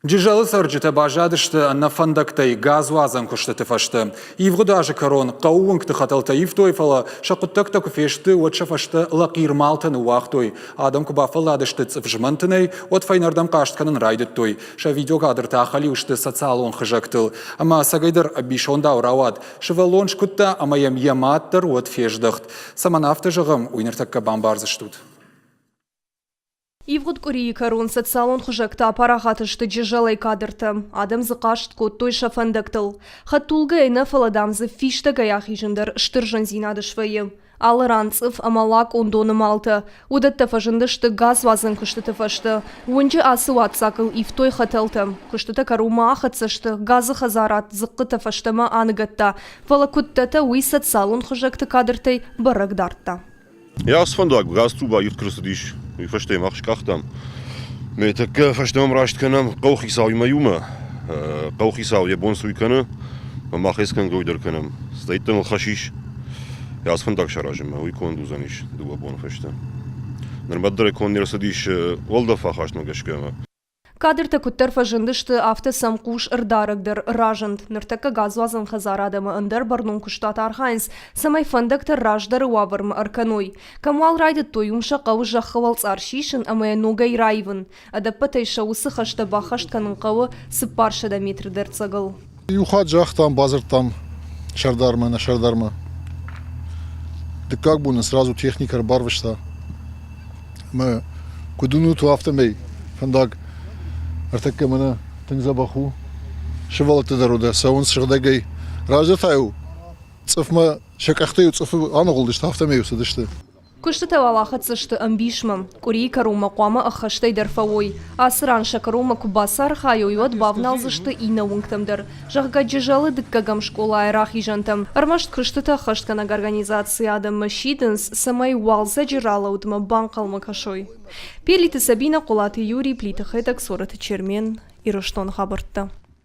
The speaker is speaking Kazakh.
Дижалы сарджита бажадышты на фандактай газ вазан куштаты фашты. Ивгудажы корон қауынкты хаталта ивтой фала шақуттакта куфешты отша фашты лақир малтаны уақтой. Адам кубафаладышты цифжмантынай от файнардам қаштканын райдыттой. Ша видеокадр тахали ушты социалон хыжактыл. Ама сагайдар абишонда урауад. Шывалон шкутта амаям яматтар от феждахт. Саманавты жығым уйныртакка бамбарзыштут. Ивгуд Курии корон социалон хужакта апарахатышты джижалай кадрты. Адам зықашт код той шафандактыл. Хаттулга айна фаладамзы фишта гаях ижындар штыржан зинадышвайы. Алы ранцыв амалак ондоны малты. Удатта фажындышты газ вазын кыштыты фашты. Уынжы асы ватсакыл ивтой хатылты. Кыштыты карума ахатсышты. Газы хазарат зыққыты фаштыма аныгатта. Фалакуттата уй социалон хужакты кадртай барак дартта. Ja, als vandaag gaz toe bij het is. Ik versta mag schachtam. Met ik verstaan rast kunnen. Kochi zou je maar jongen. Kochi zou je bonsu kunnen. Maar mag eens kan goeder kunnen. Staat dan hashish. Ja, als vandaag sharajem. Hoe kon doen dan is. Doe bon verstaan. Dan wat er kon er is olda fachas nog geschkemen. Кадрта куттар фажындышты авто самкуш ырдарыгдыр ражынд. Ныртака газвазын хазарадымы ындар барнун куштат архайнс. Самай фандактар раждары уавырмы арканой. Камуал райды той умша қавы жақывалц аршишын амая ногай райвын. Адаппатай шаусы хашта бахаштканын қавы сыпаршада метрдер цагыл. Юхат жақтам, базыртам, шардармы, на шардармы. Да как бы сразу техникар барвышта. Мы кудунуту автомей. Фандак артакка мана тыңзабаху шывалаты даруда саунс шыгдагай ражатаю цыфма шакахтаю цыфы анголдышты автомейусы дышты. Куштата валахатсышты амбишма. Курии карума қуама ахаштай дарфавой. Асыран шакарума кубасар хайойот бавналзышты ина уңктамдар. Жағга джижалы дыккагам школа айрах ижантам. Армашт куштата хаштканаг организация адам машиденс самай уалза джирала удма банқалма кашой. Пелиты Сабина Кулаты Юрий Плита Хэтак Сораты Чермен и Роштон Хабартта.